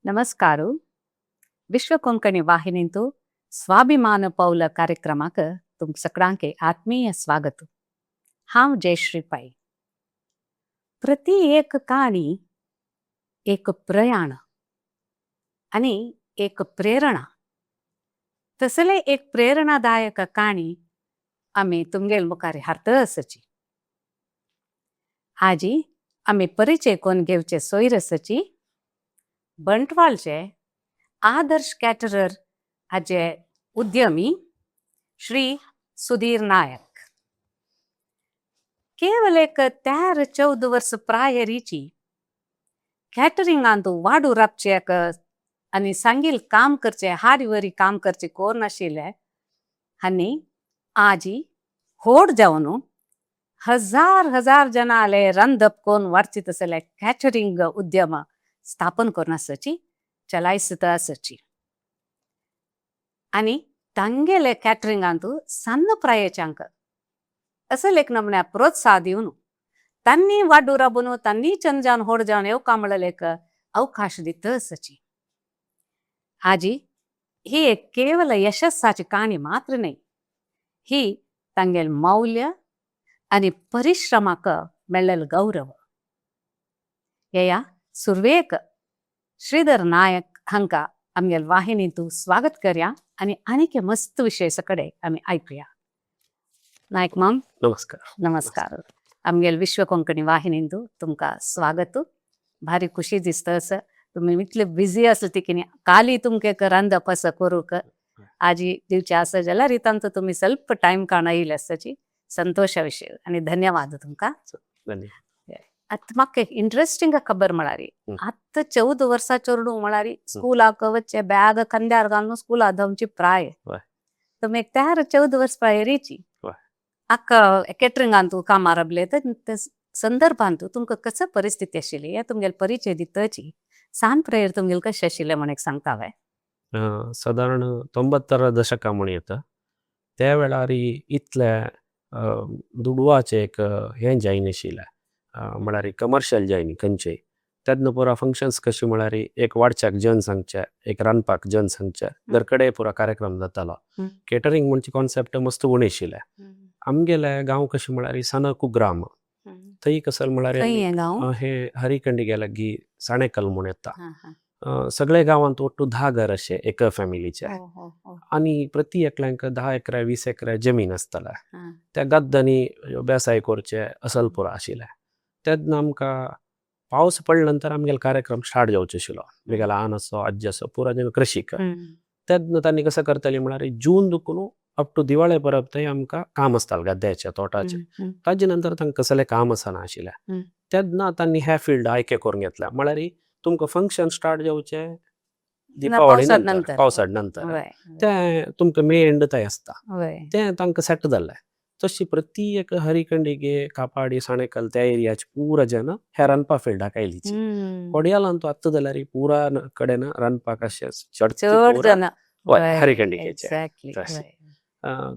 ನಮಸ್ಕಾರು ವಿಶ್ವ ಕೊಂಕಣಿ ವಾಹಿನಿಂತು स्वाभिमान पौल कार्यक्रमाक तुमक सगळ्यांक आत्मीय स्वागत. हांव जयश्री पै. प्रति एक काणी एक प्रयाण आणि एक प्रेरणा. तसले एक प्रेरणादायक काणी आम्ही तुमगेल मुखार हाडटसची. आजी आम्ही परिचय कोण घेवचे सोयरसची बंटवाळचे आदर्श कॅटरर हाजे उद्यमी श्री सुधीर नायक. केवल एक 13-14 वर्ष प्रायरीची कॅटरिंगांतू वाडू राबचे आणि सांगील काम करचे हारीवरी काम करचे कोर नाशिल्ले आनी आजी होड जावन हजार जनाले रंधप कोण वाडची तसले कॅटरिंग उद्यम स्थापन करून आसची चलायसत आसची. आणि तांगेले कॅटरिंगांतू सन्न प्रायेच्यांक असं एक नमण्या प्रोत्साह दिवन तन्नी वाडू राबून तन्नी चंद जावन होड जावन येव कामळलेक अवकाश दित असची. आजी ही एक केवल यशस्साची काणी मात्र नाही, ही तांगेल मौल्य आणि परिश्रमाक मेळ्ळेल गौरव. या सुरवेक श्रीधर नायक हांका आमगेल वाहिनींतू स्वागत करया आणि आनीक मस्त विषय सकडे आम्ही ऐकूया. नायक माम नमस्कार. नमस्कार. आमगेल विश्व कोंकणी वाहिनींतू तुमका स्वागत. भारी खुशी दिसत असं तुम्ही इतले बिझी असले तिकीनी काली तुमके एक रांदप असं करूक आजी दिवचे असं जाल्यार रितांत तुम्ही ಸ್ವಲ್ಪ टाइम काढ येईल असची संतोषा विषय आणि धन्यवाद तुमका. धन्यवाद. आता म्हाका एक इंटरेस्टिंग खबर म्हळारी आता 14 वर्सां चेडूं म्हळारी स्कूलाक वच्चे बॅग कंद्यार घालून स्कूला धांवची प्राय. तुम्ही एक 13-14 वर्स प्रायरीची आक्का कॅटरिंगांतू कामां राबले तर संदर्भांतू तुमकां कसं परिस्थिती आशिल्ली हे तुमगेल परिचय दितची सान प्रेयर तुमगेल कशें आशिल्लें म्हण एक सांगतावे. साधारण 90 दशका म्हण येता त्या वेळार इतले दुडवाचे एक हें जायन आशिल्लें म्हळ्यार कमर्शियल जायनी खंयचेय तेन्ना पुरा फंक्शन्स कशें म्हळ्यार एक वाडच्याक जेवण सांगचे एक रांदपाक जेवण सांगचे घरकडे पुरा कार्यक्रम जातालो. कॅटरिंग म्हणचे कॉन्सेप्ट मस्त उणे आशिल्ले. आमगेले गांव कशें म्हळ्यार सन कुग्राम थंय कसं म्हळ्यार हे हरिकंडी गेले की साणेकल म्हूण येता. सगळे गांवांत ओट्टू 10 घर अशे एक फॅमिलीचे आणि प्रति एकल्यांक 10 एकरा 20 एकरा जमीन आसताले. त्या गद्दांनी बेसाय करचे असल पुरा आशिल्ले. तेन्ना आमकां पावस पडले नंतर आमगेलो कार्यक्रम स्टार्ट जावचो आशिल्लो. म्हगेलो ल्हान असो आजी असो पुरा जण कृशीक. तेन्ना तांणी कसं करतालीं म्हळ्यार जून दुखून अप टू दिवाळे परब थंय आमकां काम आसतालें गद्द्याचे तोटाचे. ताजे नंतर तांकां कसलें काम आसना आशिल्लें. तेन्ना तांणी हे फील्ड आयके करून घेतलें. म्हळ्यार तुमकां फंक्शन स्टार्ट जावचे दिपावळी नंतर पावसाळ नंतर ते तुमकां मे एंड थंय आसता तें तांकां सेट जाल्लें. तशी प्रति एक हरिकंडीगे कापाडी साणेकल त्या एरियाचे पुरा जन हे रांदपा फिल्डाक आयलीची. कोडयालांतू आत्ता जाल्यार पुरा कडेन रांदपाक अशें चड हरिकंडीगेचे.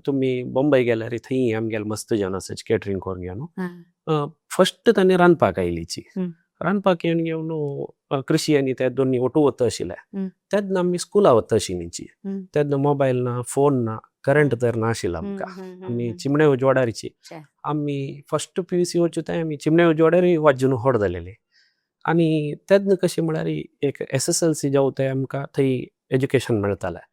तुम्ही बॉम्बे गेल्यार थंय आमगेले मस्त जन आसात कॅटरिंग करून घेवन फर्स्ट तांणी रांदपाक आयलीची. रांदपाक येवन घेवन कृषी आनी ते दोनी ओटू वता आशिल्ले. तेन्ना आमी स्कुला वता आशिल्लीची. तेन्ना मोबायल ना फोन ना करंट तर नाशिल्लो आमकां. आमी चिमणे उजवाडारची आमी फर्स्ट PUC वचूं थंय आमी चिमणे उजवाडार वाजून व्हड जालेले. आनी तेन्ना कशें म्हळ्यार एक SSLC जावं थंय आमकां थंय एज्युकेशन मेळटालें.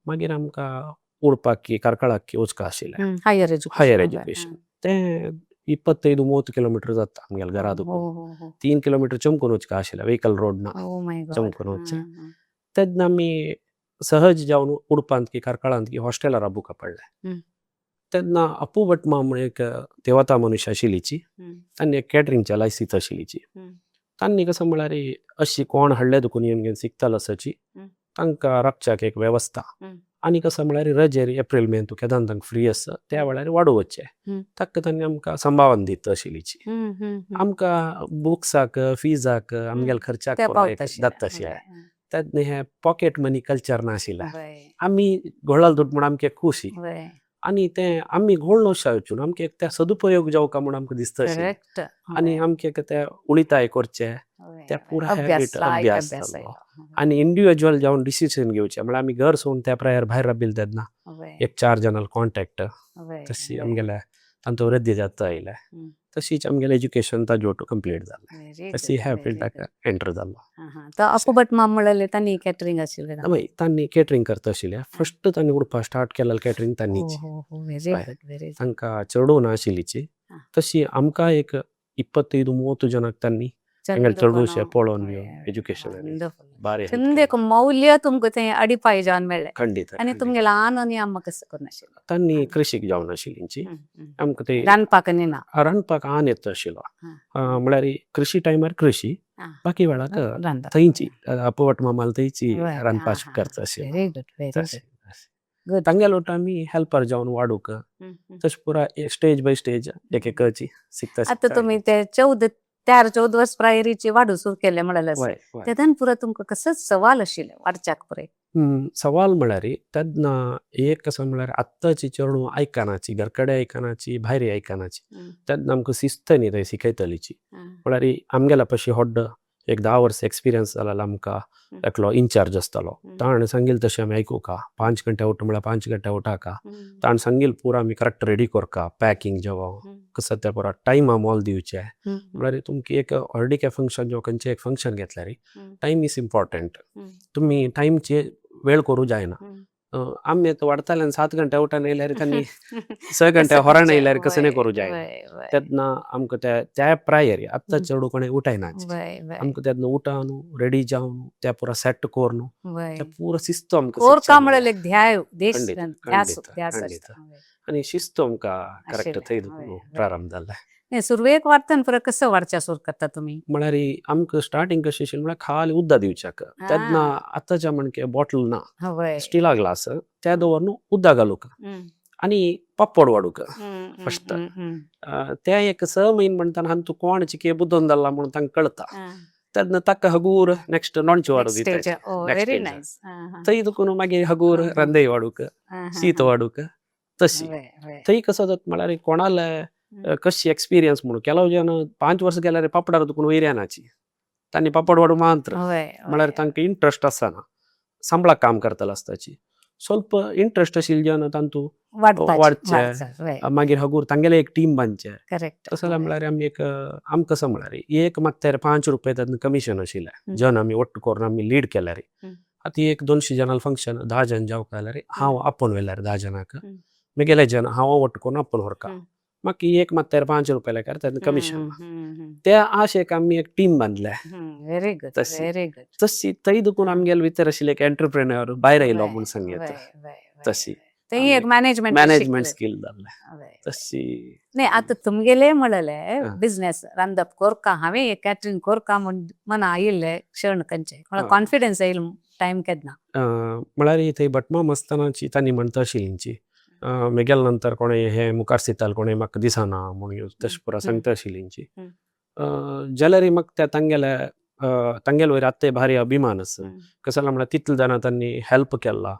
मागीर आमकां उडपाक की कारकळाक वचका आशिल्लें हायर एज्युकेशन. तें 25-30 किलोमीटर जाता आमगेल्या घरा देखून. 3 किलोमीटर चमकून वचका आशिल्लें व्हेकल रोड ना चमकून वचचें. तेन्ना आमी सहज जावन उडपांत की कारकळांत की हॉस्टेलार राबूंक पडलें. तेन्ना अपू भटमा म्हूण एक देवता मनुश्य आशिल्लीची तांणी एक कॅटरिंगच्या लायसीत आशिल्लीची. तांणी कसं म्हळ्यार अशी कोण हाडले देखून येवन घेवन शिकतालो आसाची तांकां राखच्याक एक वेवस्था आनी कसं म्हळ्यार रजेर एप्रील मे तूं केदां तांकां फ्री आसा त्या वेळार वाडू वचचें ताका तांणी आमकां संभावन दित आशिल्लीची. आमकां बुक्साक फिजाक आमगेल्या खर्चाक जाता आशिल्लें. तेन्ना हे पॉकेट मनी कल्चर नाशिल्लें. आमी घोळाल दूट म्हूण आमकां खुशी आणि ते आम्ही घोळणो शाळेचून आमके एक त्या सदुपयोग जावका म्हणून आमकां दिसता आशिल्लें करेक्ट आणि आमके एक ते उळिताय करचे त्या पुरा हॅबिट अभ्यास जाल्लो आणि इंडिव्हिज्युअल जावन डिसिजन घेवचे म्हळ्यार आमी घर सोडून त्या प्रायर भायर राबिल तेन्ना एक 4 जणांना कॉन्टॅक्ट तशी आमगेले तांतो रद्दी जाता आयले तशीच आमगेलें एज्युकेशन ताजे वटू कंप्लीट जालें तशी ह्या फिल्डाक एंटर जाल्लो तो अपोबट माम म्हणले तांणी कॅटरिंग आशिल्लें हय तांणी कॅटरिंग करता आशिल्लें फर्स्ट तांणी उडपा स्टार्ट केलें कॅटरिंग तांणीच व्हेरी गुड व्हेरी तांकां चडोव नाशिल्लीची तशी आमकां एक 25-30 जनाक तांणी चडूशे पळोवन एज्युकेशन बारे एक मौल्य तुमकां थंय अडिपायजान मेळ्ळें खंडीत आनी तुमगे ल्हान आनी आम्मा कसं करनाशिल्लो तांणी कृशीक जावन आशिल्लींची आमकां ते रांदपाक न्ही ना रांदपाक येता आशिल्लो म्हळ्यार कृशी टायमार कृशी बाकी वेळाक रांदप थंयची अपोवट मामाल थंयची रांदपाक करता आशिल्लो व्हेरी गुड व्हेरी गुड तांगेल वटू आमी हेल्पर जावन वाडूक तशें पुरा स्टेज बाय स्टेज एक एकची शिकता आतां तुमी ते 14 वर्स प्रायरीचे वाडू सुरू केले म्हळ्यार तेदन पुरो तुमकां कसोच सवाल आशिल्ले वाडच्याक पुरे सवाल म्हळ्यार तेन्ना एक कसो म्हळ्यार आत्ताची चेडूं आयकनाची घरकडे आयकनाची भायर आयकनाची तेन्ना आमकां शिस्त न्ही थंय शिकयतलीची म्हळ्यार आमगेल्या पशी व्हड एक 10 वर्स एक्सपिरियन्स जालो आमकां एकलो इन्चार्ज आसतालो ताणें सांगिल्लें तशें आमी आयकुका 5 घंटे उठ म्हळ्यार 5 घंटे उठाका ताणें सांगिल्लें पुरो आमी करेक्ट रेडी करका पॅकींग जेवण कसं त्या पुरा टायमा मोल दिवचे म्हळ्यार तुमकां एक ऑलरेडी काय फंक्शन जेव्हा खंयचें एक फंक्शन घेतल्यार टायम इज इम्पॉर्टंट तुमी टायमचे वेळ करूं जायना आमी आतां वाडताले 7 घंटे उठान येयल्यार तांणी 6 घंटे होरान येयल्यार कसं नाही करूं जायना तेन्ना आमकां त्या प्रायर आत्तां चेडूं कोणें उठायना आमकां तेन्ना उठान रेडी जावन त्या पुरा सेट करून त्या पुरो शिस्त आमकां आनी शिस्त आमकां करेक्ट थंय प्रारंभ जाल्ले सुरवेक वाडटन पुरो कसो वाडच्या सुरू करता तुमी म्हळ्यार आमकां स्टार्टींग कशें आशिल्लें म्हळ्यार खाली उदक दिवच्याक तेन्ना आतांच्या म्हणके बॉटल ना स्टिला ग्लास त्या दवरून उदक घालूक आनी पापड वाडूक फस्ट ते एक 6 म्हयने म्हणटाना तूं कोण चिके बुदोवन जाल्ला म्हणून तांकां कळटा तेन्ना ताका हगूर नेक्स्ट लोणचें वाडूक दिता थंय दुखून मागीर हगूर रांदय वाडूक शीत वाडूक तशी थंय कसो जाता म्हळ्यार कोणाले कशी एक्सपिरियन्स म्हणून केलो जन 5 वर्स गेल्यार पापडार दुखून वयऱ्यानाची तांणी पापड वाडू मात्र म्हळ्यार तांकां इंट्रस्ट आसना सांबळाक काम करतलो आसताची ಸ್ವಲ್ಪ इंट्रस्ट आशिल्ले जन तांतू वाडचे मागीर हगूर तांगेले एक टीम बांदचे तसो म्हळ्यार आमी एक आमकां कसो म्हळ्यार एक मात्यार 5 रुपया तातूंत कमिशन आशिल्लें जन आमी वट्ट करून आमी लीड केल्यार आतां एक 200 जनांक फंक्शन 10 जन जावंक जाल्यार हांव आपोवन व्हेल्यार 10 जनांक म्हगेले जन हांव वट्ट करून आपोवन व्हरका म्हाका एक मात्यार 5 रुपया लेखार तातूंत कमिशन त्या आशेक आमी एक टीम बांदल्या व्हेरी गुड व्हेरी गुड तशी थंय दुखून आमगेले भितर आशिल्ले एक एंटरप्रेन्युअर भायर आयलो म्हूण सांगता तशी एक मॅनेजमेंट स्कील जाल्ले तशी नाही आता तुमगेले म्हणले बिझनेस रांदप कोरका हांवें कॅटरिंग कोरका म्हण आयिल्ले क्षण खंयचे म्हळ्यार कॉन्फिडन्स येईल टायम केन्ना म्हळ्यार थंय भटमाम आसतनाची तांणी म्हणटा आशिल्लींची म्हगेल नंतर कोणें हे मुखार सिताल कोणें म्हाका दिसना म्हणून तशें पुरा सांगता आशिल्लींची जाल्यार म्हाका त्या तांगेल वयर आत्तां भारी अभिमान आसा कसो म्हळ्यार तितले जाणां तांणी हेल्प केला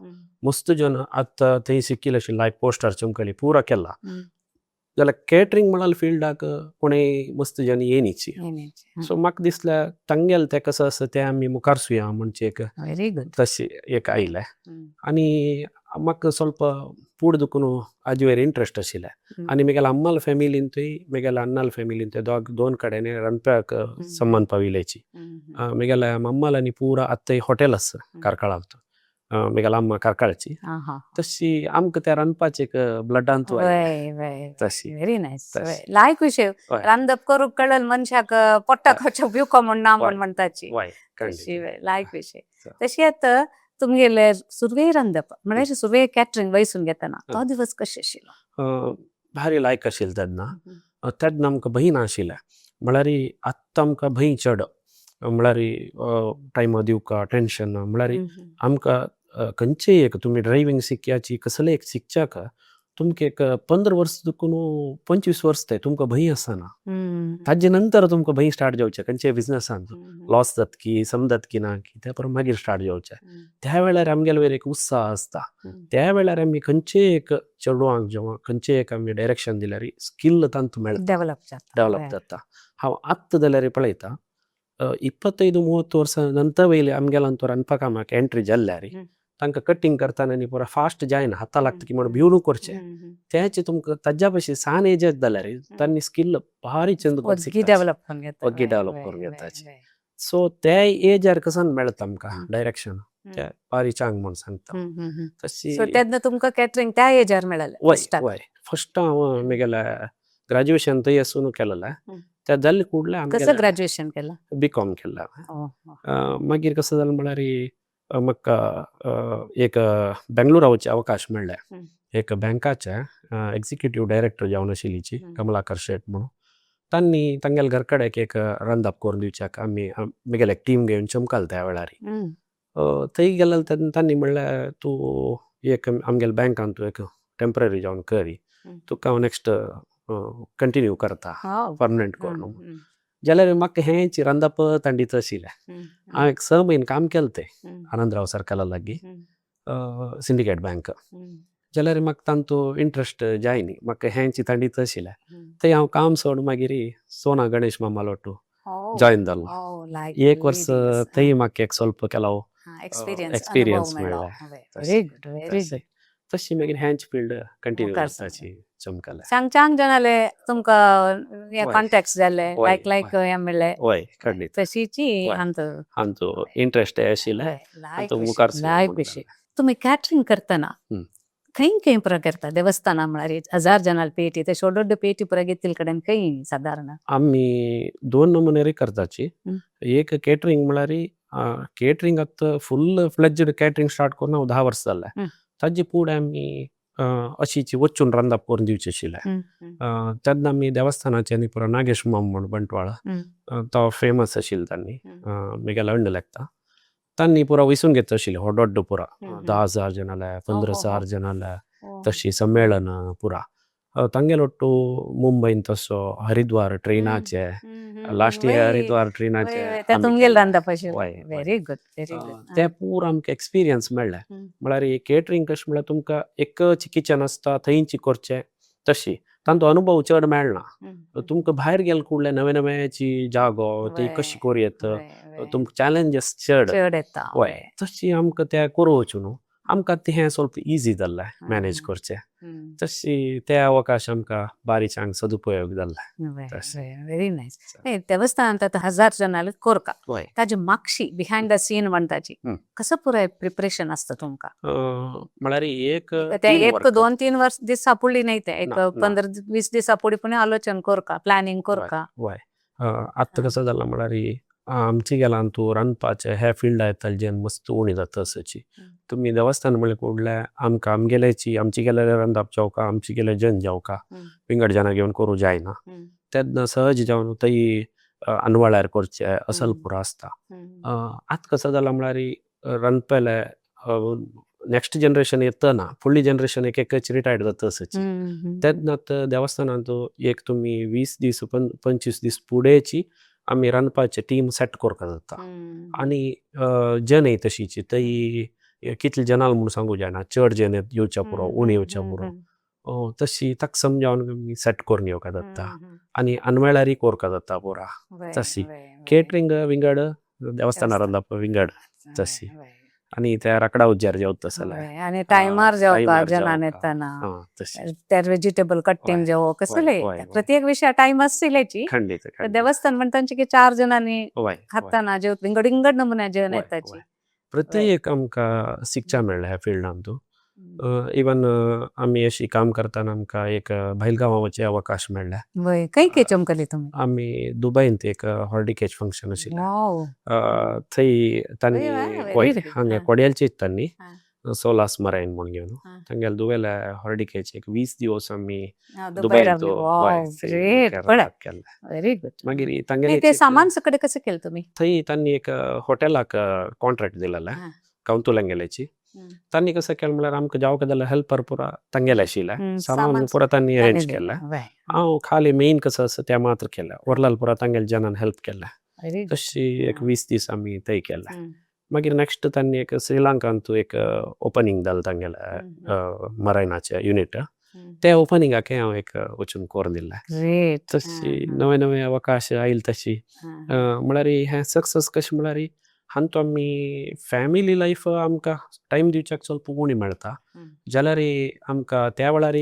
मस्त जन आतां थंय शिकिल्ले आशिल्ले पोस्टार चमकली पुरा केला जाल्यार कॅटरिंग म्हणाल फिल्डाक कोणें मस्त जन येयनीची सो म्हाका दिसलें तांगेल तें कसो आसा तें आमी मुखार सुया म्हणचे एक तशें एक आयलें आनी म्हाका ಸ್ವಲ್ಪ फूड दुखून हाजे वयर इंट्रस्ट आशिल्लें आनी म्हगेल्या अम्माल फॅमिलीन थंय म्हगेल्या अण्णाल फॅमिलीन ते दोन कडेन रांदप्याक संबंध पाविल्ल्याची म्हगेल्या मम्माल आनी पुरा आतां हॉटेल आसा कारकाळांत म्हगेल्या अम्मा कारकाळची तशी आमकां त्या रांदपाचे एक ब्लडांत तशी व्हेरी नायस लायक विषय रांदप करूंक कळल मनशाक पोट्टाक भिवको म्हण ना म्हण म्हणटाची लायक विषय तशी आतां तुमगेले सुरवे रांदप म्हळ्यार सुरवे कॅटरिंग वयसून घेतना तो दिवस कशें आशिल्लो भारी लायक आशिल्लो तेन्ना आमकां भंय नाशिल्लें म्हळ्यार आत्तां आमकां भंय चड म्हळ्यार टायमा दिवका टेन्शन ना म्हळ्यार आमकां खंयचेय एक तुमी ड्रायव्हिंग शिकयाची कसले एक शिकच्याक तुमका एक 15 वर्स दुखून 25 वर्स ते तुमका भंय आसना. हम्म. ताजे नंतर तुमका भंय स्टार्ट जावचे खंयचे बिझनसान हम्म. लॉस जात की समजत की ना की त्या परत मागीर स्टार्ट जावचे. हम्म. त्या वेळार आमगेले वयर एक उत्साह आसता. हम्म. त्या वेळार आमी खंयचे एक चेडवांक जेव्हा खंयचे एक आमी डायरेक्शन दिल्यार स्किल तांतू मेळटा, डेव्हलप जाता. डेव्हलप जाता. हांव आत्तां जाल्यार पळयता 25-30 ವರ್ಷ ನಂತರ ವೈಲಿ ಆಮ್ಗೆಲಂತವ್ರು ಅನ್ಪಕಾಮಕ್ಕೆ ಎಂಟ್ರಿ ಜಲ್ಲಾರಿ तांकां कटिंग करतना न्ही पुरा फास्ट जायना हाता लागता की म्हण भिवून करचे त्याचे तुमकां ताज्या भशेन सान एज जाल्यार तांणी स्किल भारी चंद ಒಗ್ಗಿ ಡೆವಲಪ್ ಒಗ್ಗಿ ಡೆವಲಪ್ करून घेताची. सो त्या एजार कसन मेळटा आमकां डायरेक्शन त्या भारी चांग म्हण सांगता. तशी सो तेन्ना तुमकां कॅटरिंग त्या एजार मेळलें वय फस्ट हांव म्हगेलें ग्रॅज्युएशन थंय आसून केलेलें. त्या जाल्ले कुडले कसं ग्रॅज्युएशन केलं? बीकॉम केलें. मागीर कसं जालें म्हळ्यार म्हाका एक बेंगलोर रावचे अवकाश मेळ्ळे. एक बँकाचे एक्झिक्युटीव डायरेक्टर जावन आशिल्लीची कमलाकर शेट म्हणून तांणी तांगेले घर कडेक एक रांदप करून दिवच्याक आमी म्हगेले एक टीम घेवन चमकाल त्या वेळार. थंय गेले तेन्ना तांणी म्हणलें तूं एक आमगेले बँकान तूं एक टेम्पररी जावन करी तुका हांव नेक्स्ट कंटिन्यू करता परमनंट करून. जाल्यार म्हाका हेंच रांदप तांडीत आशिल्लें. हांव एक 6 म्हयने काम केलें तें आनंदराव सर्कला लागीं सिंडिकेट बँक. जाल्यार म्हाका तांतू इंट्रस्ट जायनी, म्हाका हेंच तांडीत आशिल्लें. थंय हांव काम सोडून मागीर सोना गणेश मामालोटू जॉयन जालो. 1 वर्स थंय म्हाका एक ಸ್ವಲ್ಪ ಕೆಲವು एक्सपिरियन्स मेळ्ळे. तशी मागीर हेंच फील्ड कंटिन्यू करपाची चमकलें. सांग जनाले तुमकां कॉन्टॅक्ट्स जाले लायक हें मेळ्ळे वय खंडीत तशीची आमचो इंट्रस्ट आशिल्लें मुखार तुम्ही कॅटरिंग करतना खंय पुरा करता देवस्थाना म्हळ्यार 1000 जनाल पेटी ते ದೊಡ್ಡ पेटी पुरा घेतिल कडेन खंय साधारण आमी 2 नमुनेरी करताची. एक केटरिंग म्हळ्यार केटरिंग आतां फुल फ्लेज्ड केटरिंग स्टार्ट करून हांव 10 वर्स जालें. ताजे फूड आमी अशीची वचून रांदप करून दिवचे आशिल्लें. तेन्ना आमी देवस्थानाचे न्ही पुरा नागेश माम म्हूण बंटवाळ तो फेमस आशिल्लो तांणी म्हगेलो अंड लागता. तांणी पुरा वयसून घेतलो आशिल्लें हो दोड्ड पुरा 10,000 जन जाल्यार 15,000 जन जाल्यार तशी संमेलन पुरा. तांगेलोट्टू मुंबईन तसो हरिद्वार ट्रेनाचे लास्ट इयर हरिद्वार ट्रेनाचे तुमगेले रांदप व्हेरी गुड व्हेरी गुड ते पूर आमकां एक्सपिरियन्स मेळ्ळे. म्हळ्यार केटरिंग कशें म्हळ्यार तुमकां एकच किचन आसता थंयची करचें तशी तांचो अनुभव चड मेळना. तुमकां भायर गेले कुडले नवे नवेची जागो ती कशी करूं तुमकां चॅलेंजीस चड येता. वय तशी आमकां ते करूंच न्हू आमकां हें ಸ್ವಲ್ಪ इजी जाल्लें मॅनेज करचें. तशी ते अवकाश आमकां बारी चांग सदुपयोग जाल्ले. Very nice. देवस्थानांत आतां 1000 जनाल कोरका ताजी मागशी बिहायंड द सीन म्हणटाची कसं पुराय प्रिपरेशन आसता तुमकां? म्हळ्यार एक 2-3 वर्स दीस सापडली नाही ते एक 15-20 दीस सापडी पण आलोचन कोरका प्लॅनिंग कोरका. वय आतां कसं जालां म्हळ्यार आमची गेलां तूं रांदपाचें हे फिल्ड येतालें जेन मस्त उणी जाता तसची. तुमी देवस्थान म्हळ्यार कुडले आमकां आमगेल्याची आमची गेल्यार रांदप जावका आमची गेल्यार जन जावका विंगड जना घेवन करूं जायना. तेन्ना सहज जावन थंय अनवळ्यार करचें असल पुरो आसता. आतां कसो जाला म्हळ्यार रांदपेले नेक्स्ट जनरेशन येतना फुडली जनरेशन एकच रिटायर्ड जाता तसची. तेन्ना देवस्थानांत एक तुमी 20 दीस 25 दीस फुडेंची आमी रांदपाचें टीम सेट करपाक जाता. आनी जन तशीची थंय कितले जनाल म्हूण सांगूं जायना चड जन येवचे पुरो उणी येवचे पुरो तशी ताका समजावन सेट करून येवका जाता. आनी अनवेळारी कोरका जाता पुरा तशी. केटरिंग विंगड देवस्थाना रांदप विंगड तशी. आनी त्या राकडा उज्जार जेवता जाल्यार आनी टायमार जेवता जनान येतना त्या व्हेजिटेबल कटिंग जेवो कसले प्रत्येक विषय टाइम आसलेची. खंडीत देवस्थान म्हणटाची की 4 जनांनी खाताना जेवत विंगड विंगड नमुन्या जेवण येताची. प्रत्येक आमकां शिकच्या मेळ्ळें ह्या फिल्डांत. इवन आमी अशी काम करतना आमकां एक भायलगांवा वचचे अवकाश मेळ्ळे. खंय चमकली तुमी? आमी दुबयंत एक हॉर्डिकेज फंक्शन आशिल्लें थंय तांणी हांगा कोड्यालचेच तांणी सोलास मरायन म्हूण घेवन तांगेले दुबेले हॉर्डिकेज एक 20 दिवस आमी दुबयंत व्हेरी गुड. मागीर ते सामान सकट कशें केलें तुमी? थंय तांणी एक हॉटेलाक कॉन्ट्रॅक्ट दिलेलें कावंतुलांगेल्याची. तांणी कसं केलें म्हळ्यार आमकां जावं जाल्यार हेल्पर पुरा तांगेले आशिल्ले सामान सामान पुरा तांणी तांणी अरेंज दिलें. केलें वय. हांव खाली मेन कसं आसा तें मात्र केलें उरलेलें पुरा तांगेले जनान हेल्प केलें Very good. तशी एक 20 दीस आमी थंय केलें हम्म. मागीर नेक्स्ट तांणी एक श्रीलंकांत एक ओपनिंग जालें तांगेलें मरायनाचें युनिट ते ओपनिंगाक हांव एक वचून कोर दिल्लें Great. तशी नवे नवे अवकाश आयले तशी म्हळ्यार हें सक्सेस कशें म्हळ्यार हातूंत आमी फॅमिली लायफ आमकां टायम दिवच्याक चल उणी मेळटा जाल्यार आमकां त्या वेळार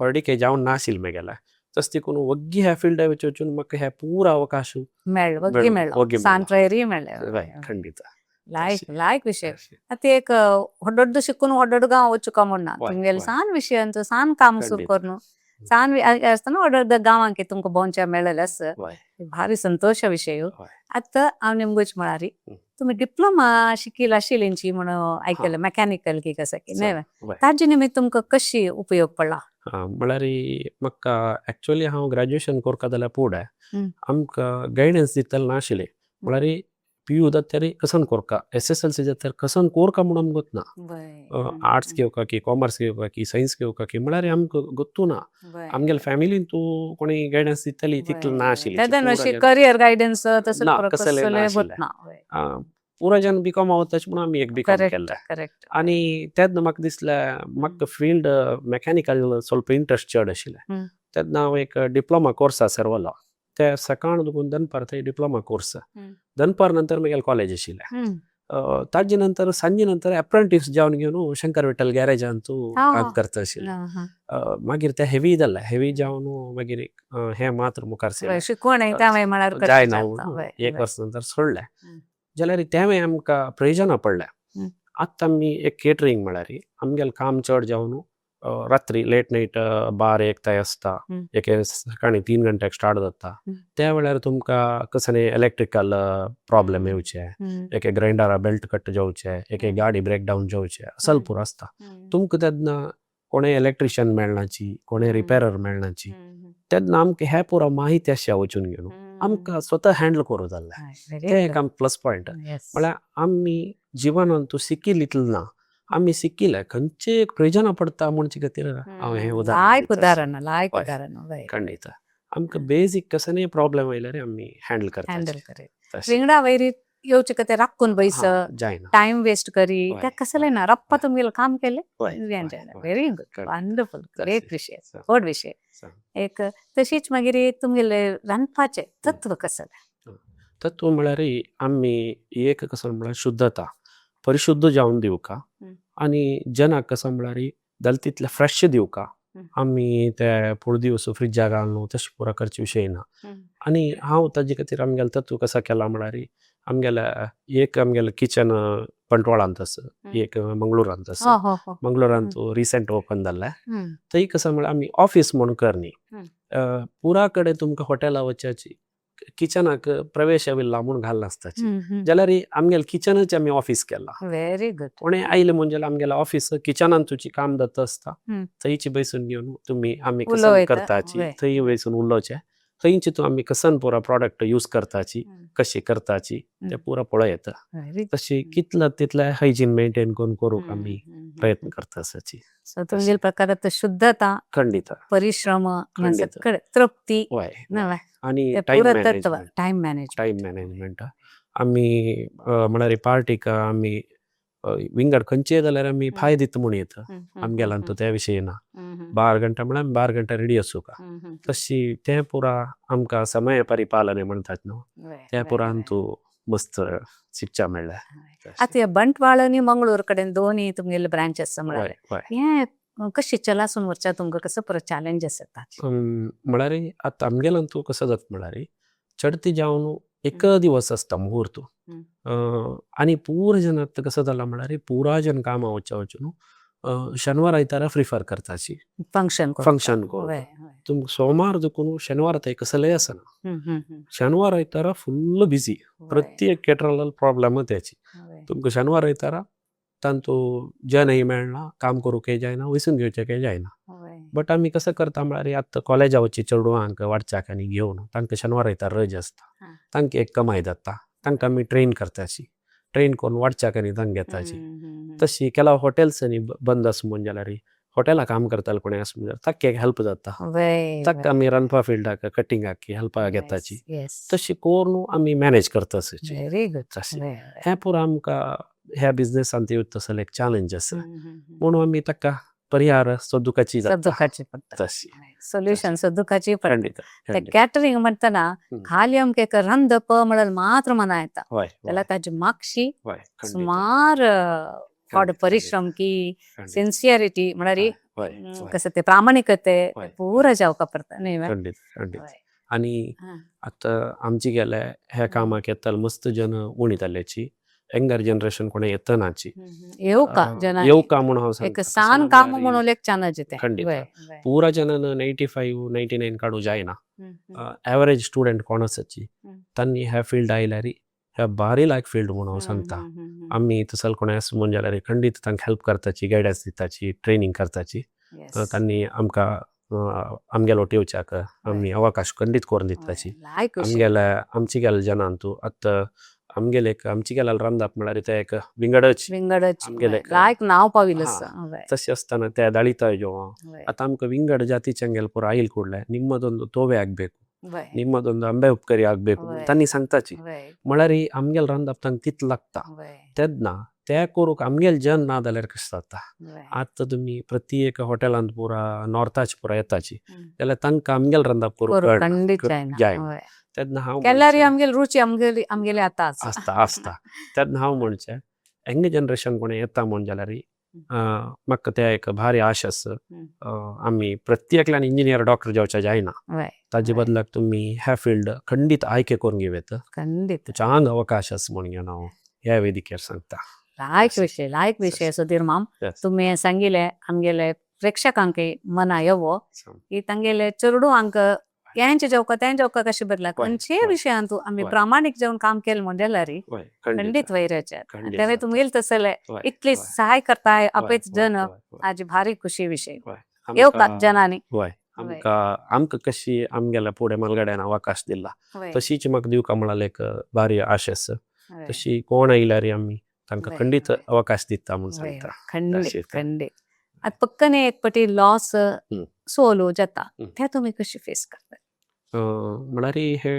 हॉलिडे जावन नाशिल्लें म्हगेलें तस देखून वग्गी ह्या फिल्डार वचून म्हाका हे पूरा अवकाश मेळ्ळो वग्गी वग्गी मेळ्ळो मेळ्ळो. सांत्रेरी मेळ्ळें वय खंडीत लायक विषय आता एक ಹೊಡ್ಡೊಡ್ದು शिकून ಹೊಡ್ಡೊಡ್ದು गांव वचुका म्हणना वय, तुमगेले वय. सान विशयांचो सान काम सुरू खंडीत. करनु सान आसतना ಹೊಡ್ಡೊಡ್ದು गांवांक तुमकां भोंवच्या मेळलेले आस वय भारी संतोष विषय वय आतां हांव निमगोच म्हळ्यार हं. तुम्ही डिप्लोमा शिकिल्ले आशिल्लींची म्हणून आयकलें मेकॅनिकल की कसं की न्हय वय ताजे निमित्त तुमकां कशी उपयोग पडला म्हळ्यार म्हाका एक्चुअली हांव ग्रॅज्युएशन करता जाल्यार फुडें हं. आमकां गायडन्स दितले नाशिल्लें म्हळ्यार PU जाल्यार कसन कोरका SSLC जाल्यार कसन कोरका म्हणून आमकां गोतना आर्ट्स घेवका की कॉमर्स घेवका की सायन्स घेवका की म्हळ्यार आमकां गोतू ना आमगेल्या फॅमिलीन तूं कोणी गायडन्स दितली तितलें ना आशिल्लें करियर गायडन्स ना, कसलें ना आशिल्लें. पुरो जन बीकॉम आवताच म्हणून आमी एक बीकॉम केलें करेक्ट आनी तेन्ना म्हाका दिसलें म्हाका फील्ड मेकॅनिकल ಸ್ವಲ್ಪ इंट्रस्ट चड आशिल्लें तेन्ना हांव एक डिप्लोमा कोर्सा सेरवलो ते सकाळ दुखून दनपार थंय डिप्लोमा कोर्स दनपार नंतर म्हगेलें कॉलेज आशिल्लें ताजे नंतर सांजे नंतर एप्रेंटीस जावन घेवन शंकर विठ्ठल गॅरेजान तूं काम करता आशिल्लें मागीर तें हेवी जालें हेवी जावन मागीर हें मात्र मुखार शिकवण म्हळ्यार जायना एक वर्स नंतर सोडलें जाल्यार तेवें आमकां प्रयोजना पडलें आतां आमी एक केटरिंग म्हळ्यार आमगेलें काम चड जावन रात्री लेट नायट 12-1 थंय आसता एक सकाळीं 3 गंटेक स्टार्ट जाता त्या वेळार तुमकां कसले इलेक्ट्रिकल प्रॉब्लेम येवचे एक ग्रायंडरा बेल्ट कट जावचे एक गाडी ब्रेक डावन जावचे असल पुरो आसता तुमकां तेन्ना कोणें इलेक्ट्रिशियन मेळनाची कोणें रिपेरर मेळनाची तेन्ना आमकां हे पुरो माहिती आसच्या वचून घेवन आमकां स्वता हँडल करूं जाल्लें तें एक आमकां प्लस पॉयंट म्हळ्यार आमी जिवनांत शिकिल्लें इतलें ना आमी शिकिल्ले खंयचे एक प्रयोजना पडटा म्हणचे खातीर हांव हें उदाहरण खंडीत आमकां बेजीक कसलेय प्रॉब्लेम आयल्यार आमी हँडल करता विंगडा वैरी येवचे खातीर राखून बैस जायना टाइम वेस्ट करी वय, तें कसलें ना रप्पा तुमगेलें काम केलें वय, very good Correct. Wonderful great तशें. विशय So. गोड विशय So. एक तशीच मागीर तुमगेलें रांदपाचें तत्व कसलें तत्व म्हळ्यार आमी एक कसो म्हळ्यार शुद्धता परिशुद्ध जावन दिवका आनी जनाक कसो म्हळ्यार जाल तितलें फ्रेश दिवका आमी ते पुरो दिवस फ्रिज्जा घालून तशें पुरो करचे विशय ना आनी हांव ताजे खातीर आमगेलो तत्व कसो केला म्हळ्यार आमगेलें किचन पंटवाळांत आसा एक मंगळुरांत आसा मंगळुरांत रिसेंट ओपन जाल्लें थंय कसो म्हळ्यार आमी ऑफिस म्हूण कर न्ही पुरा कडेन तुमकां हॉटेला वचची किचनाक प्रवेश लांबून घाल नासताची जाल्यार आमगेलें किचनच आमी ऑफिस केलां व्हेरी गुड कोणें आयलें म्हणजे आमगेलें ऑफिस किचनांत तुजी काम जाता आसता थंयची बसून घेवन आमी कसं करताची थंय बसून उलोवचें थंयची तूं आमी कसन पुरो प्रॉडक्ट यूज करताची कशी करताची तें पुरो पळय येता तशी कितलें तितलें हायजीन मेंटेन करूंक आमी प्रयत्न करता आसाची सो तुमगेले प्रकार शुद्धता खंडीत परिश्रम तृप्ती आनी टाइम मॅनेजमेंट आमी म्हळ्यार पार्टीक आमी विंगड खंयचे जाल्यार आमी फाय दिता म्हूण येता आमगेल्यान तूं त्या विशय ना 12 घंटा म्हळ्यार 12 घंटा रेडी आसूं का तशी तें पुरा आमकां समय परिपालने म्हणटात न्हू त्या पुरान तूं मस्त शिकच्या मेळ्ळें आतां बंटवाळ मंगळूर कडेन दोनी तुमगेले ब्रांचेस म्हळ्यार हें कशें चलासून वरच्या तुमकां कसो पुरो चॅलेंजीस येता म्हळ्यार आतां आमगेल्यान तूं कसो जाता म्हळ्यार चडती जावन एक दिवस आसता मुहूर्त आनी पुरो जन आतां कसो जाला म्हळ्यार पुरा जन कामां वचून शेनवार आयतारा प्रिफर करताची फंक्शन तुमकां सोमार देखून शेनवार थंय कसलेंय आसना शेनवार आयतारा फुल्ल बिजी प्रत्येक केटरल प्रॉब्लेमूच त्याची तुमकां शेनवार आयतारा तांतू जनय मेळना काम करूंकय जायना वयसून घेवचेंय जायना बट आमी कसं करता म्हळ्यार आतां कॉलेजा वचची चेडवांक वाडच्याक आनी घेवन तांकां शेनवार आयतार रज आसता तांकां एक कमाय जाता तांकां आमी ट्रेन करताची ट्रेन करून वाडच्याक आनी तांकां घेताची तशी केला हॉटेल्सांनी बंद आसा म्हूण जाल्यार हॉटेलां काम करताले कोणें आसा म्हणजे ताका एक हेल्प जाता ताका आमी रांदपा फिल्डाक कटिंगाक हेल्पा घेताची तशी करून आमी मॅनेज करता आसाची व्हेरी गुड तशी हें पुरो आमकां ह्या बिझनेसान येवंक तसले एक चॅलेंज आसा म्हणून आमी ताका परिहार सोदुकाची जाता सदुकाची पडटा तशी सॉल्युशन सदुकाची पडटा खंडित ते खंडित कॅटरिंग म्हणटना खाली आमकां एक रंदप म्हणून मात्र मना येता हय जाल्यार ताजी मागशी हय खंडित सुमार फावट खंडित, परिश्रम की खंडित. सिन्सियरिटी म्हळ्यार हय, हय. कसं ते प्रामाणिकते हय. पुरो जावका पडटा न्ही मॅम? खंडित खंडित हय. आनी हां. आतां आमची गेले ह्या कामाक येताले मस्त जन उणी जाल्याची यंगर जनरेशन कोणें येतनाची येवका जनानी येवका म्हूण हांव एक सांगता. सान कशें काम म्हळ्यार म्हणून एक चानज येते खंडित. वय, वय. पुरा जनान 95 99 काडूं जायना एवरेज स्टुडंट कोण आसाची तांणी ह्या फील्ड आयल्यार ह्या बारी लायक फील्ड म्हूण हांव सांगता आमी तसल कोणें आसा म्हूण जाल्यार खंडीत तांकां हेल्प करताची गायडन्स दिताची ट्रेनींग करताची तांणी आमकां आमगेलो येवच्याक आमी अवकाश खंडीत करून दिताची आमची गेल्या जनान तूं आतां आमगेले आमची गेल्या रांदप म्हळ्यार ते एक विंगडच आमगेले लायक नाव पाविल तशें आसतना ते दाळिताय जेवण आतां आमकां विंगड जातीचे गेले पुरो आयल ಕೂಡಲೇ ನಿಮ್ಮದೊಂದು ತೋವೆ ಆಗ್ಬೇಕು ನಿಮ್ಮದೊಂದು ಅಂಬೆ ಉಪ್ಕರಿ ಆಗ್ಬೇಕು तांणी सांगताची म्हळ्यार आमगेल रांदप तांकां तितलें लागता तेन्ना ते करूंक आमगेल जन ना जाल्यार कशें जाता आतां तुमी प्रत्येक हॉटेलांत पुरा नॉर्थाची पुरा येताची जाल्यार तांकां आमगेल रांदप करूंक जायना तेन्ना हांव केल्यार आमगेली रुची आमगेली आतां आसता आसता तेन्ना हांव म्हणचें यंग जनरेशन कोणें येता म्हूण जाल्यार म्हाका ते एक भारी आश आसा आमी प्रत्येकल्यान इंजिनियर डॉक्टर जावचे जायना ताजे बदलाक तुमी ह्या फील्ड खंडीत आयके करून घेवं खंडीत चांग अवकाश आसा म्हूण घेवन हांव ह्या वेदिकेर सांगता लायक विषय सुधीर माम तुम्ही हें सांगिले आमगेले प्रेक्षकांक मना येवो की तांगेले चेडू हांक हेंचे जेवका तें जेवका कशें बदलाक खंयचे विशयांत आमी प्रामाणीक जेवन काम केलें म्हण जाल्यार खंडीत वैराचे तेवे तुमगेले तसले इतली सहाय करताय अपेच जन हाजी भारी खुशी विषय येवका जनानी आमकां कशी आमगेल्या फुडें मलगड्यान अवकाश दिला तशीच म्हाका दिवका म्हळ्यार एक भारी आश आसा तशी कोण आयल्यार आमी तांकां खंडीत अवकाश दिता म्हूण सांगता खंडीत आतां पक्कने एक पटी लॉस सोलो जाता ते तुमी कशी फेस करता म्हळ्यार हे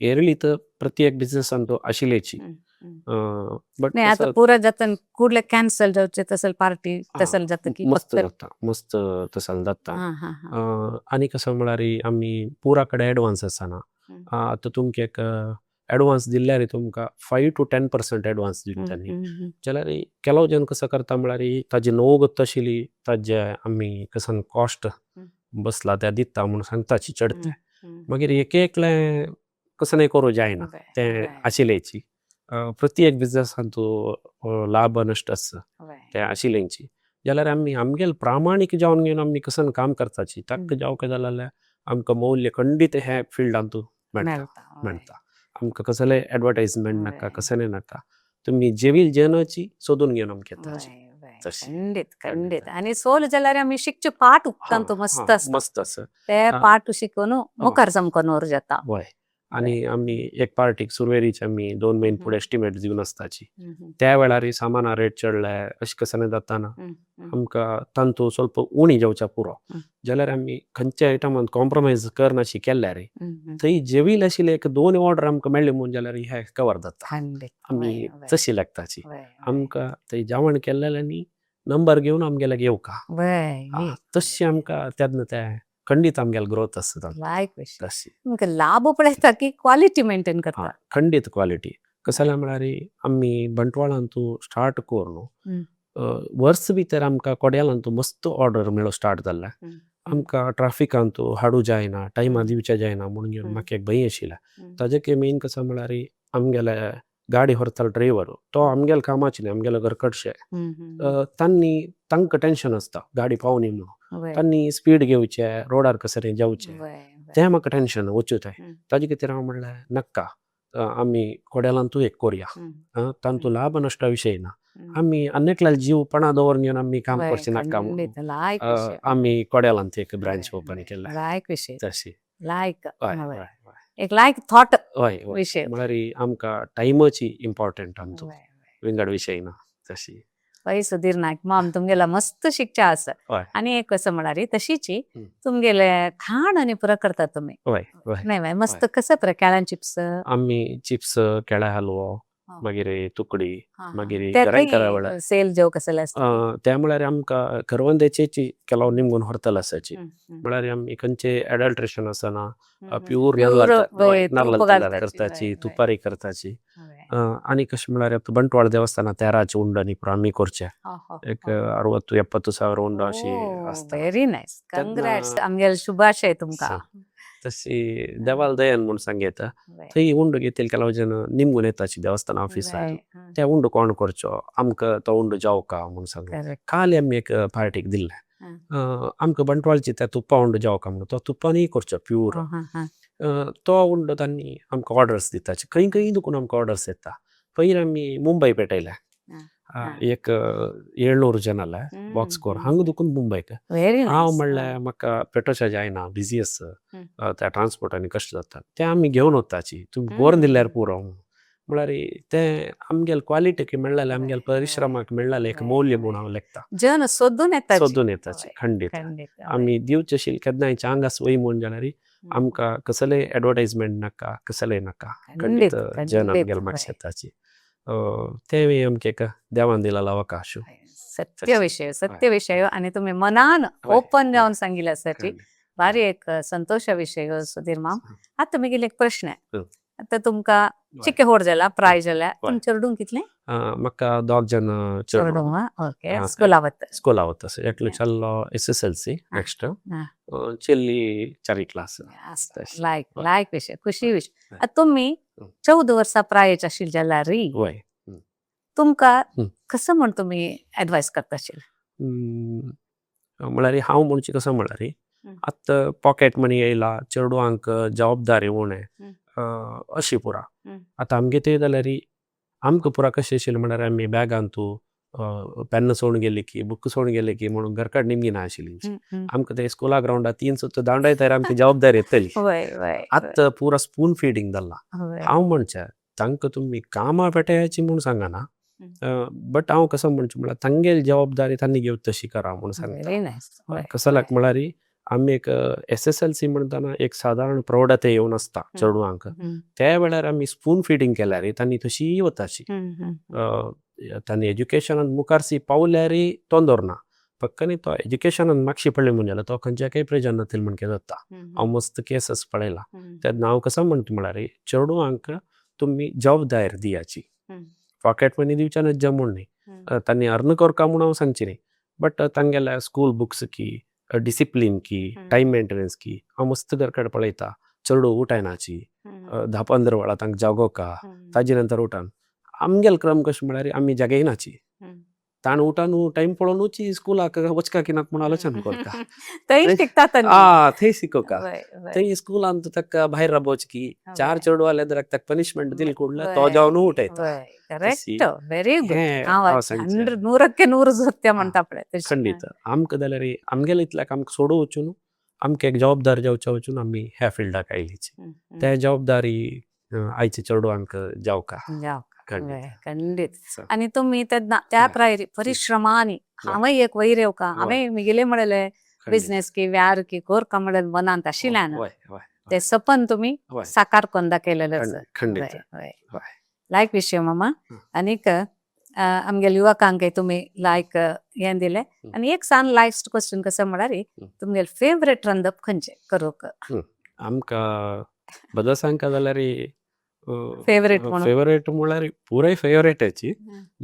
एरली तर प्रत्येक बिझनेसान तो आशिल्लेची बट आता पुरा जाता कुडले कॅन्सल जावचे तसल पार्टी तसल जाता की मस्त तसल जाता आनी कसं म्हळ्यार आमी पुरा कडेन एडवान्स आसना आतां तुमकां एक एडवान्स दिल्यार तुमकां 5 to 10% एडवान्स दिता न्ही जाल्यार केलो जन कसो करता म्हळ्यार ताजी नोगत आशिल्ली ताजे आमी कसन कॉस्ट बसला त्या दिता म्हूण सांगताची चडते मागीर एक एकलें कसं करूं जायना तें आशिल्लेची प्रत्येक बिझनेसान तूं लाभ नश्ट आसा तें आशिल्लेची जाल्यार आमी आमगेल प्रामाणीक जावन घेवन आमी कसन काम करताची ताका जावंक जाल्यार आमकां मौल्य खंडीत हे फिल्डांत मेळटा आमकां कसले एडवर्टायजमेंट नाका कसले नाका तुमी जेवील जनाची सोदून घेवन आमकां येताची खंडीत आनी सोल जाल्यार आमी शिकचे पाठ उक्तांत मस्त आसा ते पाठ शिकून मुखार समकोन व्हर जाता आनी आमी एक पार्टीक सुरवेरीचे आमी 2 म्हयने फुडें एस्टिमेट दिवन आसताची त्या वेळार सामाना रेट चडले अशें कसं जाताना आमकां तांतू स्वल्प उणी जावच्या पुरो जाल्यार आमी खंयच्या आयटमांत कॉम्प्रोमायज करनाशी केल्यार थंय जेवील आशिल्ले एक 2 ऑर्डर आमकां मेळ्ळे म्हूण जाल्यार हे कवर जाता आमी तशी लागताची आमकां थंय जेवण केल्ल्यानी नंबर घेवन आमगेल्याक येवका तशी आमकां तेन्ना ते खंडीत आमगेल ग्रोथ आसता लाभ पळयता की क्वालिटी मेंटेन करता खंडीत क्वालिटी कसं जाल्यार म्हळ्यार आमी बंटवाळांत स्टार्ट करून वर्स भितर आमकां कोड्यालांत मस्त ऑर्डर मेळो स्टार्ट जाल्ला आमकां ट्राफिकांत हाडूं जायना टायमार दिवचें जायना म्हणून घेवन म्हाका एक भंय आशिल्ला ताजे मेन कसं म्हळ्यार आमगेले गाडी व्हरतालो ड्रायव्हर तो आमगेले कामाचे न्ही आमगेले घरकडशे तांकां टेन्शन आसता गाडी पावनी म्हणून तांणी स्पीड घेवचे रोडार कसं जावचें तें म्हाका टेन्शन वचूं थंय ताजे खातीर हांव म्हणलें नाका आमी कोड्यालांतू एक कोरया तांतू लाभ नश्ट विशय ना आमी अन्येकल्याल जीव पणा दवरून घेवन आमी काम करचें नाका म्हणून आमी कोड्यालांत एक ब्रांच ओपन केला तशी एक लायक थॉट विषय म्हळ्यार आमकां टायमाची इम्पॉर्टंट आमचो विंगड विशय ना तशी वय सुधीर नायक मॉम तुमगेला मस्त शिकचा आसा हय आणि एक कसं म्हणारी तशीची हं. तुमगेले खाण आणि पुरा करतात तुम्ही हय हय नाही बाय मस्त कसं पुरा केळ्यां चिप्स आम्ही चिप्स केळ्या हलवो मागीर तुकडी मागीर ते गराय करावळ सेल जेव कसले असता त्या म्हळ्यार आमकां करवंदेची केलो निमगून हॉर्तल आसाची म्हळ्यार आमी खंयचे एडल्ट्रेशन आसना प्युअर नाल्ल तेलार करताची तुपारी करताची आनी कशें म्हळ्यार आतां बंटवाळ देवस्थाना तेराचे उंड न्ही पुरो आमी करचे एक 60-70,000 उंड अशी आसता व्हेरी नायस तेन्ना- कंग्रेट्स आमगेल शुभाशय तुमकां तशी देवाल दयन म्हूण सांगयता थंय उंड घेतले केलो जन निमगून येताची देवस्थाना ऑफिसार त्या उंड कोण करचो आमकां तो उंड जावका म्हूण सांगून काल आमी एक पार्टीक दिल्ले आमकां बंटवाळची त्या तुप्पा उंड जावका म्हणून तो तुप्पानी करचो प्युअर तो उंड तांणी आमकां ऑर्डर्स दिताचे खंय खंय दुखून आमकां ऑर्डर्स येता पयर आमी मुंबय पेटयल्या एक 700 जनाले बॉक्सकोर हांगा दुखून मुंबयक हांव म्हणलें म्हाका पेटोवच्या जायना बिजी आसा त्या ट्रान्सपोर्टांनी कश्ट जाता ते आमी घेवन वताची तुमी व्हरून दिल्यार पुरो म्हळ्यार ते आमगेल क्वालिटीक मेळ्ळालें आमगेल परिश्रमाक मेळ्ळालें एक मौल्य म्हूण हांव लेखता जन सोदून येता सोदून येताची खंडीत आमी दिवचे आशिल्ले केन्नाय चांगास वय म्हूण जाल्यार आमकां कसलेय एडवर्टायजमेंट नाका कसलेय नाका खंडीत जन आमगेल म्हाका शेताची ते वेळी आमकां एक देवान दिलेलो अवकाश सत्य विषय आणि तुम्ही मनान ओपन जावन सांगिल्ले आसाची भारी एक संतोष विषय सुधीर माम आता तुमी एक प्रश्न आहे आता तुमकां चिक्के होड जाला प्राय जाल्या तुम चेडूंक कितले म्हाका 2 जन चेडूंक ओके स्कुला वता स्कुला वता एकलो चल्लो SSLC नेक्स्ट चेल्ली 4री क्लास लायक विषय खुशी विषय आता तुमी 14 वर्सां प्रायेचे आशिल्ले जाल्यार री तुमकां कसं म्हण तुमी एडवायस करता आशिल्ले म्हळ्यार हांव म्हणचे कसं म्हळ्यार आतां पॉकेट मनी येयला चेडवांक जबाबदारी उणे अशी पुरा आतां आमगे ते जाल्यार आमकां पुरा कशें आशिल्लें म्हळ्यार आमी बॅगांतू पेन सोडून गेली की बुक सोडून गेले की म्हणून घरकाड निमगी ना आशिल्ली आमकां ते स्कुला ग्राउंडार 3 सुत्त दांडयतार आमकां जबाबदारी येतली आतां पुरा स्पून फिडींग जाल्ला हांव म्हणचे तांकां तुमी कामां पेटयाची म्हूण सांगना बट हांव कसं म्हणचें म्हळ्यार तांगेली जबाबदारी तांणी घेवप तशी करा म्हूण सांगता कसं लायक म्हळ्यार आमी एक SSLC म्हणटाना एक सादारण प्रौढते येवन आसता चेडवांक त्या वेळार आमी स्पून फिडींग केल्यार तांणी तशी वताची तांणी एज्युकेशनान मुखारसी पावल्यारय तोंदोर ना पक्कनी तो एज्युकेशनान मागशी पडलें म्हणजे जाल्यार तो खंयच्याय प्रेजर नातील म्हण जाता हांव मस्त केसस पळयला तेन्ना हांव कसं म्हणटा म्हळ्यार चेडवांक तुमी जबाबदारी दियाची पॉकेट मनी दिवच्यानच जमून न्ही तांणी अर्न करता म्हूण हांव सांगची न्ही बट तांगेल्या स्कूल बुक्स की डिसिप्लीन की टायम मेंटेनन्स की हांव मस्त घरकाड पळयता चेडूं उठायनाची 10-15 वळां तांकां जागोवका ताजे नंतर उठान आमगेल क्रम कशें म्हळ्यार आमी जागयनाची ताण उठान टायम पळोवनूच स्कुलाक वचका की नाका म्हूण आलोचना करता थंय शिकोवका थंय स्कुलांत ताका भायर राबोवचे की 4 चेडूं आले जाल्यार ताका पनिशमेंट दिले कुडले तो जावन उठयता वेरी गुड 100% सत्य म्हणटा पळय खंडीत आमकां जाल्यार आमगेले इतल्याक आमकां सोडूं वचून आमकां एक जबाबदारी जावच्या वचून आमी ह्या फिल्डाक आयलीची त्या जबाबदारी आयचे चेडवांक जावका खंडीत आणि तुम्ही त्या प्रायरी परिश्रमानी हांवें एक वयर येवका हांवें मिगेले म्हणले बिझनेस की व्यार की कोरका म्हणून मनांत आशिल्ल्यान ते सपन तुम्ही साकार करून दाखयलेलें लायक विषय मामा आनीक आमगे युवकांक तुम्ही लायक हें दिलें आनी एक सान लास्ट क्वेश्चन कसं म्हळ्यार तुमगे फेवरेट रांदप खंयचें करूंक आमकां बदल सांगता जाल्यार फेवरेट म्हळ्यार पुराय फेवरेटाची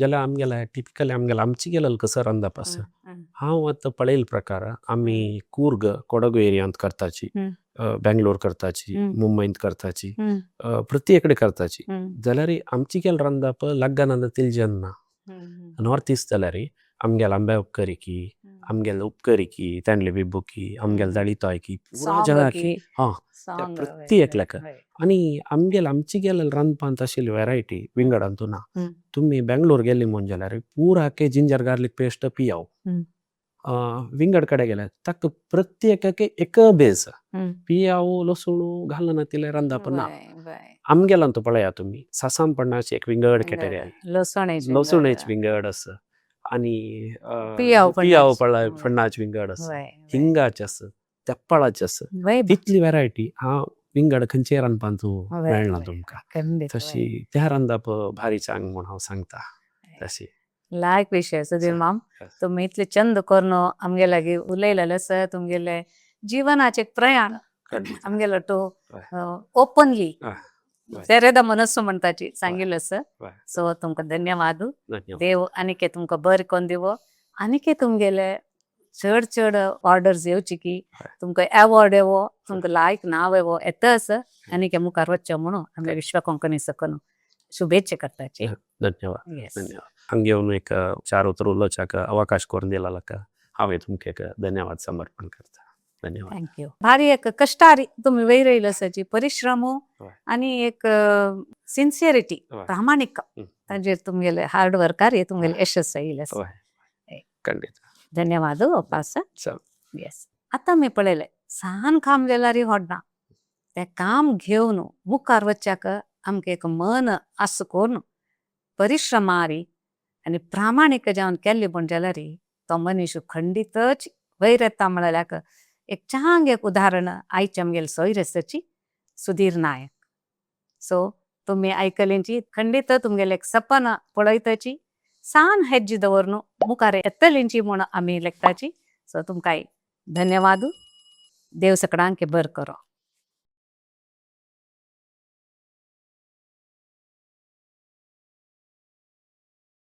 जाल्यार आमगेला टिपिकली आमगेला आमची गेलें कसं रांदप आसा हांव आतां पळयले प्रकार आमी कूर्ग कोडगू एरियांत करताची बेंगलोर करताची मुंबईंत करताची प्रत्येक कडेन करताची जाल्यार आमची गेल रांदप लाग्गाना तिलजन ना नॉर्थ इस्ट जाल्यार आमगेल आंबे उपकरिकी आमगेल उपकरिकी तेंडले बिब्बुकी आमगेल जाळीतोयकी पुरा जगाकी प्रत्येक लेख आनी आमची गेले रांदपांत आशिल्ली वेरायटी विंगडांतू ना तुमी बेंगलोर गेली म्हूण जाल्यार पुरा जिंजर गार्लीक पेस्ट पियाव विंगड कडेन गेल्यार ताका प्रत्येकाक एक बेज पियाव लसूण घालना तिले रांदप ना आमगेलांतू पळया तुमी सासाम पडनाची एक विंगड कॅटेगरी लसूणेच विंगड आसा आणि पियाव पियाव फणस. फणस विंगड आसा वय हिंगाचे आसा तेप्पळाचे आसा वय तितली वेरायटी हांव विंगड खंयचे रांदपाक वय, मेळना वय. तुमकां खंडीत तशी त्या रांदप भारी सांग म्हूण हांव सांगता तशी लायक विषय सुधीर सा- माम yes. तुम्ही इतले चंद करून आमगे लागी उलयलेले सर तुमगेले जिवनाचे एक प्रयाण खंडीत. आमगेलो तो वय. ओपनली वय. वय. तेरेदा मनस्सು म्हणटाची सांगिल्लो सर वय. सो तुमकां धन्यवाद धन्यवाद देव आनीके तुमकां बरें कोन्न दिवो आनीके तुमगेले चड चड ऑर्डर्स येवची की हय. तुमकां अवॉर्ड येवो तुमकां लायक नाव येवो येताच आनीके मुखार वच्चो म्हणून आमगे विश्व कोंकणी सकून शुभेच्छा करताची धन्यवाद येस धन्यवाद हांगा येवन एक चार उतर उलोवच्याक अवकाश करून दिला हांवें तुमकां एक धन्यवाद समर्पण करता धन्यवाद थँक्यू भारी एक कष्टारी तुम्ही वयर येयलो सची परिश्रम हय. आणि एक सिन्सियरिटी हय. प्रामाणिक हं. ताजेर तुमगेले हार्ड वर्कार तुमगेले यशस्वी येयले वय. खंडीत धन्यवाद अपास चल येस आता मी पळयले सान काम जाल्यार होडना ते काम घेवन मुखार वच्चाक आमकां एक मन आस कोरून परिश्रमारी आनी प्रामाणीक जावन केल्ली म्हण जाल्यार तो मनीस खंडीतच वयर येता म्हळ्यार एक चांग एक उदाहरण आयचे आमगेले सोयर आसाची सुधीर नायक सो तुम्ही आयकलींची खंडीत तुमगेले एक सपन पळयताची सान हेज्जी दवरून मुखार येतलींची म्हूण आमी लेखताची सो तुमकां धन्यवाद देव सकडांक बर करो